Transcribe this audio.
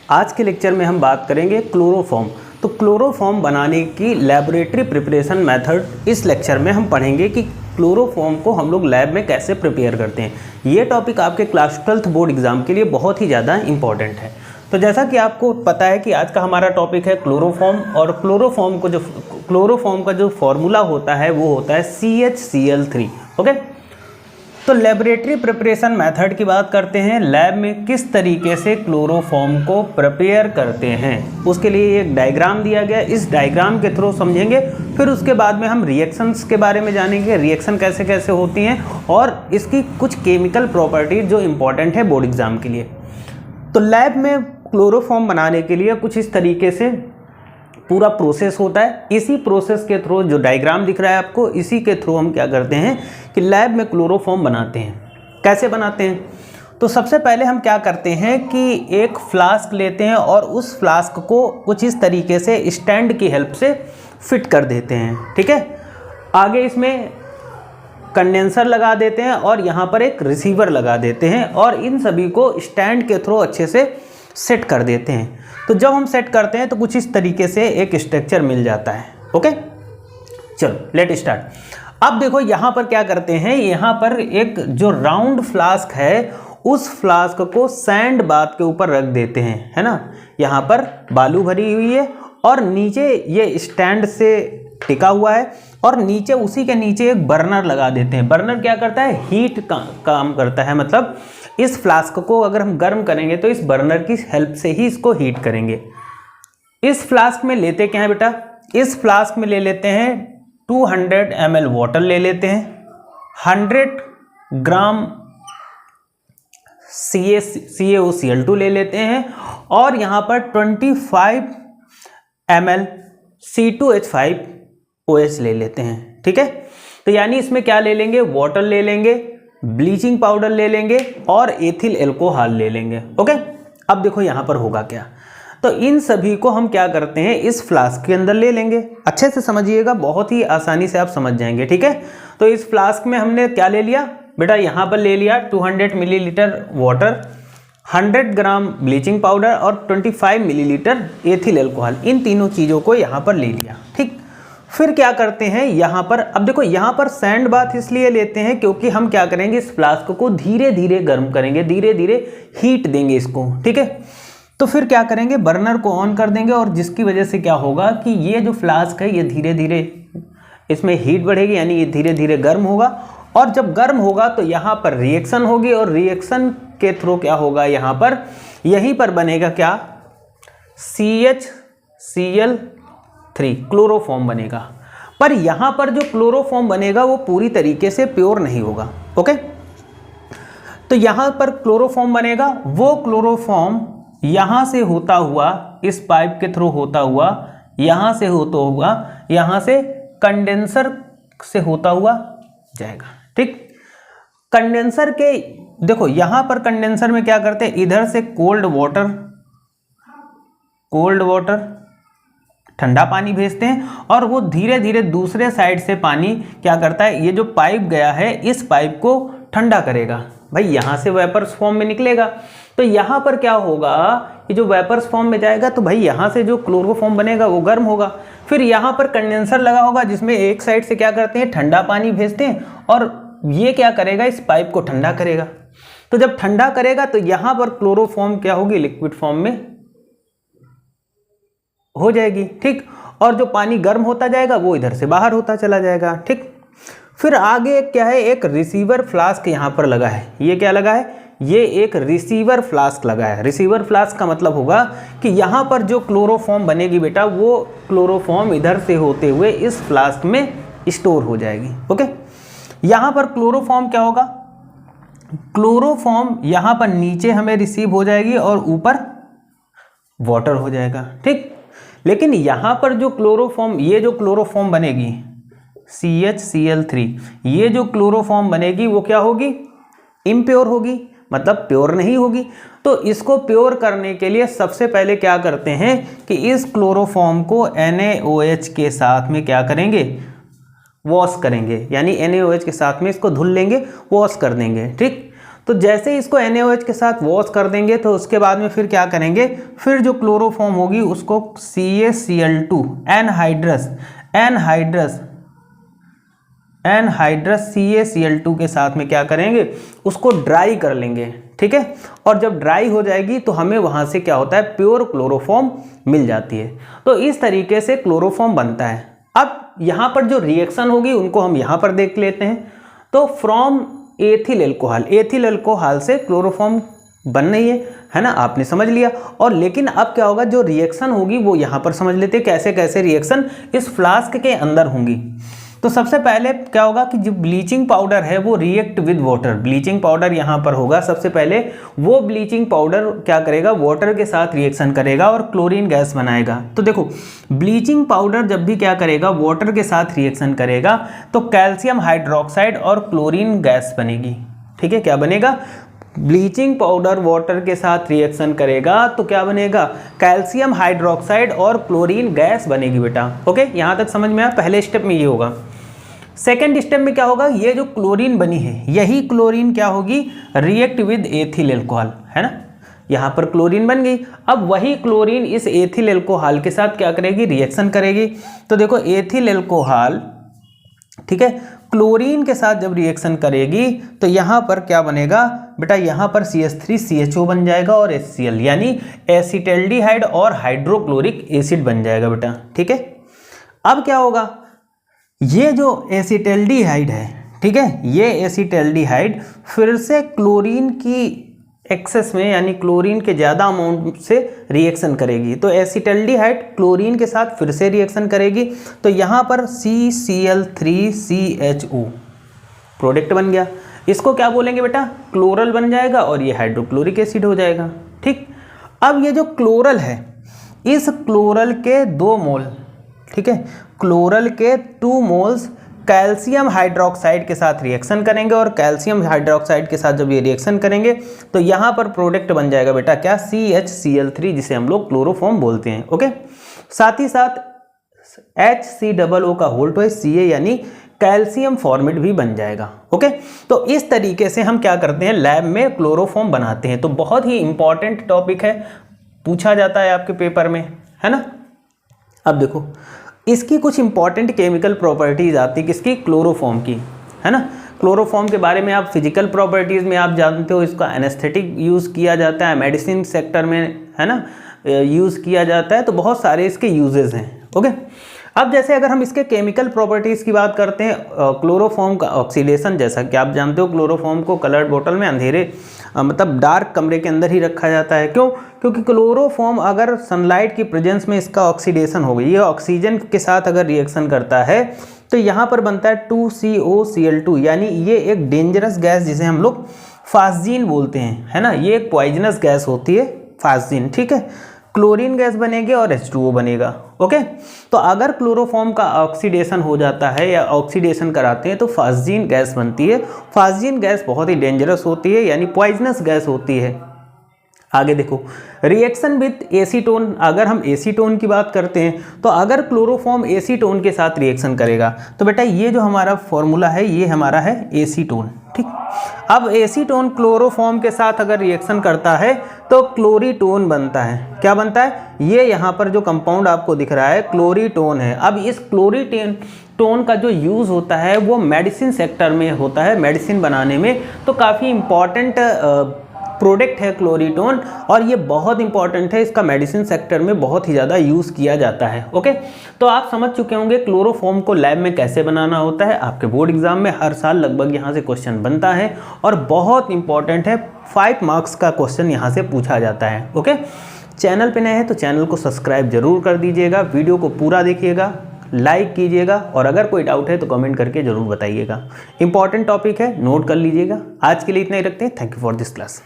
आज के लेक्चर में हम बात करेंगे क्लोरोफॉर्म। तो क्लोरोफॉर्म बनाने की लैबोरेटरी प्रिपरेशन मेथड इस लेक्चर में हम पढ़ेंगे कि क्लोरोफॉर्म को हम लोग लैब में कैसे प्रिपेयर करते हैं। ये टॉपिक आपके क्लास 12th बोर्ड एग्जाम के लिए बहुत ही ज़्यादा इंपॉर्टेंट है। तो जैसा कि आपको पता है कि आज का हमारा टॉपिक है क्लोरोफॉर्म, और क्लोरोफॉर्म का जो फॉर्मूला होता है वो होता है CHCl3। ओके, तो लेबोरेटरी प्रिपरेशन मेथड की बात करते हैं। लैब में किस तरीके से क्लोरोफॉर्म को प्रिपेयर करते हैं उसके लिए एक डायग्राम दिया गया, इस डायग्राम के थ्रू समझेंगे। फिर उसके बाद में हम रिएक्शंस के बारे में जानेंगे, रिएक्शन कैसे कैसे होती हैं और इसकी कुछ केमिकल प्रॉपर्टी जो इम्पॉर्टेंट है बोर्ड एग्जाम के लिए। तो लैब में क्लोरोफॉर्म बनाने के लिए कुछ इस तरीके से पूरा प्रोसेस होता है। इसी प्रोसेस के थ्रू जो डायग्राम दिख रहा है आपको, इसी के थ्रू हम क्या करते हैं कि लैब में क्लोरोफॉर्म बनाते हैं। कैसे बनाते हैं? तो सबसे पहले हम क्या करते हैं कि एक फ्लास्क लेते हैं और उस फ्लास्क को कुछ इस तरीके से स्टैंड की हेल्प से फिट कर देते हैं। ठीक है, आगे इसमें कंडेंसर लगा देते हैं और यहाँ पर एक रिसीवर लगा देते हैं और इन सभी को स्टैंड के थ्रू अच्छे से सेट कर देते हैं। तो जब हम सेट करते हैं तो कुछ इस तरीके से एक स्ट्रक्चर मिल जाता है। ओके, चलो लेट स्टार्ट। अब देखो यहाँ पर क्या करते हैं, यहाँ पर एक जो राउंड फ्लास्क है उस फ्लास्क को सैंड बाथ के ऊपर रख देते हैं, है ना। यहाँ पर बालू भरी हुई है और नीचे ये स्टैंड से टिका हुआ है और नीचे उसी के नीचे एक बर्नर लगा देते हैं। बर्नर क्या करता है? हीट काम करता है। मतलब इस फ्लास्क को अगर हम गर्म करेंगे तो इस बर्नर की हेल्प से ही इसको हीट करेंगे। इस फ्लास्क में लेते क्या है बेटा? इस फ्लास्क में ले लेते हैं 200 ml वाटर ले लेते हैं, 100 ग्राम CaOCl2 ले लेते हैं और यहाँ पर 25 ml C2H5OH ले लेते हैं। ठीक है, तो यानी इसमें क्या ले लेंगे? वाटर ले लेंगे, ब्लीचिंग पाउडर ले लेंगे और एथिल एल्कोहल ले लेंगे। ओके, अब देखो यहाँ पर होगा क्या। तो इन सभी को हम क्या करते हैं, इस फ्लास्क के अंदर ले लेंगे। अच्छे से समझिएगा, बहुत ही आसानी से आप समझ जाएंगे। ठीक है, तो इस फ्लास्क में हमने क्या ले लिया बेटा? यहाँ पर ले लिया 200 मिलीलीटर वाटर, 100 ग्राम ब्लीचिंग पाउडर और 25 मिलीलीटर एथिल एल्कोहल। इन तीनों चीज़ों को यहाँ पर ले लिया। ठीक, फिर क्या करते हैं यहाँ पर? अब देखो यहाँ पर सैंड बाथ इसलिए लेते हैं क्योंकि हम क्या करेंगे, इस फ्लास्क को धीरे धीरे गर्म करेंगे, धीरे धीरे हीट देंगे इसको। ठीक है, तो फिर क्या करेंगे, बर्नर को ऑन कर देंगे और जिसकी वजह से क्या होगा कि ये जो फ्लास्क है ये धीरे धीरे इसमें हीट बढ़ेगी, यानी ये धीरे धीरे गर्म होगा। और जब गर्म होगा तो यहाँ पर रिएक्शन होगी और रिएक्शन के थ्रू क्या होगा, यहाँ पर यहीं पर बनेगा क्या? CHCl3 क्लोरोफॉर्म बनेगा। पर यहाँ पर जो क्लोरोफॉर्म बनेगा वो पूरी तरीके से प्योर नहीं होगा। ओके, तो यहाँ पर क्लोरोफॉर्म बनेगा, वो क्लोरोफॉर्म यहाँ से होता हुआ, इस पाइप के थ्रू होता हुआ, यहाँ से होता हुआ, यहाँ से कंडेंसर से होता हुआ जाएगा। ठीक, कंडेंसर के देखो यहाँ पर कंडेंसर में क्या करते हैं, इधर से कोल्ड वाटर ठंडा पानी भेजते हैं और वो धीरे धीरे दूसरे साइड से पानी क्या करता है, ये जो पाइप गया है इस पाइप को ठंडा करेगा। भाई यहाँ से वेपर्स फॉर्म में निकलेगा, तो यहाँ पर क्या होगा, ये जो वेपर्स फॉर्म में जाएगा तो भाई यहाँ से जो क्लोरोफॉर्म बनेगा वो गर्म होगा। फिर यहाँ पर कंडेंसर लगा होगा जिसमें एक साइड से क्या करते हैं, ठंडा पानी भेजते हैं और ये क्या करेगा, इस पाइप को ठंडा करेगा। तो जब ठंडा करेगा तो यहाँ पर क्लोरोफॉर्म क्या होगी, लिक्विड फॉर्म में हो जाएगी। ठीक, और जो पानी गर्म होता जाएगा वो इधर से बाहर होता चला जाएगा। ठीक, फिर आगे क्या है, एक रिसीवर फ्लास्क यहाँ पर लगा है। ये क्या लगा है? ये एक रिसीवर फ्लास्क लगा है। रिसीवर फ्लास्क का मतलब होगा कि यहाँ पर जो क्लोरोफॉर्म बनेगी बेटा, वो क्लोरोफॉर्म इधर से होते हुए इस फ्लास्क में स्टोर हो जाएगी। ओके, यहाँ पर क्लोरोफॉर्म क्या होगा, क्लोरोफॉर्म यहाँ पर नीचे हमें रिसीव हो जाएगी और ऊपर वाटर हो जाएगा। ठीक, लेकिन यहाँ पर जो क्लोरोफॉर्म, ये जो क्लोरोफॉर्म बनेगी CHCl3, ये जो क्लोरोफॉर्म बनेगी वो क्या होगी, इम्प्योर होगी, मतलब प्योर नहीं होगी। तो इसको प्योर करने के लिए सबसे पहले क्या करते हैं कि इस क्लोरोफॉर्म को NaOH के साथ में क्या करेंगे, वॉश करेंगे, यानी NaOH के साथ में इसको धुल लेंगे, वॉश कर देंगे। ठीक, तो जैसे ही इसको NaOH के साथ वॉश कर देंगे तो उसके बाद में फिर क्या करेंगे, फिर जो क्लोरोफॉर्म होगी उसको CaCl2 एनहाइड्रस CaCl2 के साथ में क्या करेंगे, उसको ड्राई कर लेंगे, ठीक है। और जब ड्राई हो जाएगी तो हमें वहाँ से क्या होता है, प्योर क्लोरोफॉर्म मिल जाती है। तो इस तरीके से क्लोरोफॉर्म बनता है। अब यहाँ पर जो रिएक्शन होगी उनको हम यहाँ पर देख लेते हैं। तो फ्रॉम एथिल एल्कोहल से क्लोरोफॉर्म बन रही है ना, आपने समझ लिया। और लेकिन अब क्या होगा, जो रिएक्शन होगी वो यहाँ पर समझ लेते हैं कैसे कैसे रिएक्शन इस फ्लास्क के अंदर होंगी। तो सबसे पहले क्या होगा कि जो ब्लीचिंग पाउडर है वो react with water, bleaching powder यहाँ पर होगा। सबसे पहले वो ब्लीचिंग पाउडर क्या करेगा, वाटर के साथ रिएक्शन करेगा और क्लोरीन गैस बनाएगा। तो देखो ब्लीचिंग पाउडर जब भी क्या करेगा, वाटर के साथ रिएक्शन करेगा तो कैल्शियम हाइड्रोक्साइड और क्लोरीन गैस बनेगी, ठीक है। क्या बनेगा, ब्लीचिंग पाउडर वाटर के साथ रिएक्शन करेगा तो क्या बनेगा, कैल्शियम हाइड्रोक्साइड और क्लोरीन गैस बनेगी बेटा। ओके, यहाँ तक समझ में आया। पहले स्टेप में ये होगा। सेकेंड स्टेप में क्या होगा, ये जो क्लोरीन बनी है यही क्लोरीन क्या होगी, रिएक्ट विद एथिल एल्कोहल, है ना। यहाँ पर क्लोरीन बन गई। अब वही क्लोरीन इस एथिल एल्कोहल के साथ क्या करेगी, रिएक्शन करेगी। तो देखो एथिल एल्कोहल, ठीक है, क्लोरीन के साथ जब रिएक्शन करेगी तो यहाँ पर क्या बनेगा बेटा, यहाँ पर CH3CHO बन जाएगा और HCl यानी एसिटल्डिहाइड और हाइड्रोक्लोरिक एसिड बन जाएगा बेटा, ठीक है। अब क्या होगा, ये जो एसिटल्डिहाइड है, ठीक है, ये एसिटल्डिहाइड फिर से क्लोरीन की एक्सेस में यानी क्लोरीन के ज़्यादा अमाउंट से रिएक्शन करेगी। तो एसिटल्डिहाइड क्लोरीन के साथ फिर से रिएक्शन करेगी तो यहाँ पर CCl3CHO प्रोडक्ट बन गया। इसको क्या बोलेंगे बेटा, क्लोरल बन जाएगा और ये हाइड्रोक्लोरिक एसिड हो जाएगा, ठीक। अब ये जो क्लोरल है, इस क्लोरल के 2 मोल, ठीक है, क्लोरल के 2 मोल्स कैल्शियम हाइड्रोक्साइड के साथ रिएक्शन करेंगे और कैल्शियम हाइड्रोक्साइड के साथ जब ये रिएक्शन करेंगे तो यहाँ पर प्रोडक्ट बन जाएगा बेटा क्या, CHCl3 जिसे हम लोग क्लोरोफॉर्म बोलते हैं। ओके, साथ ही साथ HCOO का होल टू Ca यानी कैल्शियम फॉर्मेट भी बन जाएगा। ओके, तो इस तरीके से हम क्या करते हैं, लैब में क्लोरोफॉर्म बनाते हैं। तो बहुत ही इंपॉर्टेंट टॉपिक है, पूछा जाता है आपके पेपर में, है ना। अब देखो इसकी कुछ इंपॉर्टेंट केमिकल प्रॉपर्टीज आती है किसकी, क्लोरोफॉर्म की, है ना। क्लोरोफॉर्म के बारे में आप फिजिकल प्रॉपर्टीज़ में आप जानते हो, इसका एनेस्थेटिक यूज़ किया जाता है, मेडिसिन सेक्टर में, है ना, यूज़ किया जाता है। तो बहुत सारे इसके यूजेस हैं। ओके, अब जैसे अगर हम इसके केमिकल प्रॉपर्टीज़ की बात करते हैं, क्लोरोफॉर्म का ऑक्सीडेशन, जैसा कि आप जानते हो क्लोरोफॉर्म को कलर्ड बोतल में अंधेरे मतलब डार्क कमरे के अंदर ही रखा जाता है। क्यों, क्योंकि क्लोरोफॉर्म अगर सनलाइट की प्रेजेंस में इसका ऑक्सीडेशन हो गई, ये ऑक्सीजन के साथ अगर रिएक्शन करता है तो यहाँ पर बनता है 2COCl2 यानी ये एक डेंजरस गैस जिसे हम लोग फास्जीन बोलते हैं, है ना। ये एक पॉइजनस गैस होती है फास्जीन, ठीक है। क्लोरीन गैस बनेगी और H2O बनेगा। ओके, तो अगर क्लोरोफॉर्म का ऑक्सीडेशन हो जाता है या ऑक्सीडेशन कराते हैं तो फास्जीन गैस बनती है। फास्जीन गैस बहुत ही डेंजरस होती है यानी पॉइजनस गैस होती है। आगे देखो, रिएक्शन विद एसीटोन, अगर हम एसीटोन की बात करते हैं तो अगर क्लोरोफॉर्म एसीटोन के साथ रिएक्शन करेगा तो बेटा ये जो हमारा फॉर्मूला है ये हमारा है एसीटोन, ठीक। अब एसीटोन क्लोरोफॉर्म के साथ अगर रिएक्शन करता है तो क्लोरीटोन बनता है। क्या बनता है, ये यहाँ पर जो कंपाउंड आपको दिख रहा है क्लोरीटोन है। अब इस क्लोरीटोन का जो यूज़ होता है वो मेडिसिन सेक्टर में होता है, मेडिसिन बनाने में। तो काफ़ी इम्पॉर्टेंट प्रोडक्ट है क्लोरीटोन और ये बहुत इंपॉर्टेंट है, इसका मेडिसिन सेक्टर में बहुत ही ज़्यादा यूज़ किया जाता है। ओके, तो आप समझ चुके होंगे क्लोरोफॉर्म को लैब में कैसे बनाना होता है। आपके बोर्ड एग्जाम में हर साल लगभग यहाँ से क्वेश्चन बनता है और बहुत इंपॉर्टेंट है, 5 मार्क्स का क्वेश्चन यहाँ से पूछा जाता है। ओके, चैनल पर नए हैं तो चैनल को सब्सक्राइब जरूर कर दीजिएगा, वीडियो को पूरा देखिएगा, लाइक कीजिएगा और अगर कोई डाउट है तो कमेंट करके ज़रूर बताइएगा। इंपॉर्टेंट टॉपिक है, नोट कर लीजिएगा। आज के लिए इतना ही रखते हैं। Thank you for this class.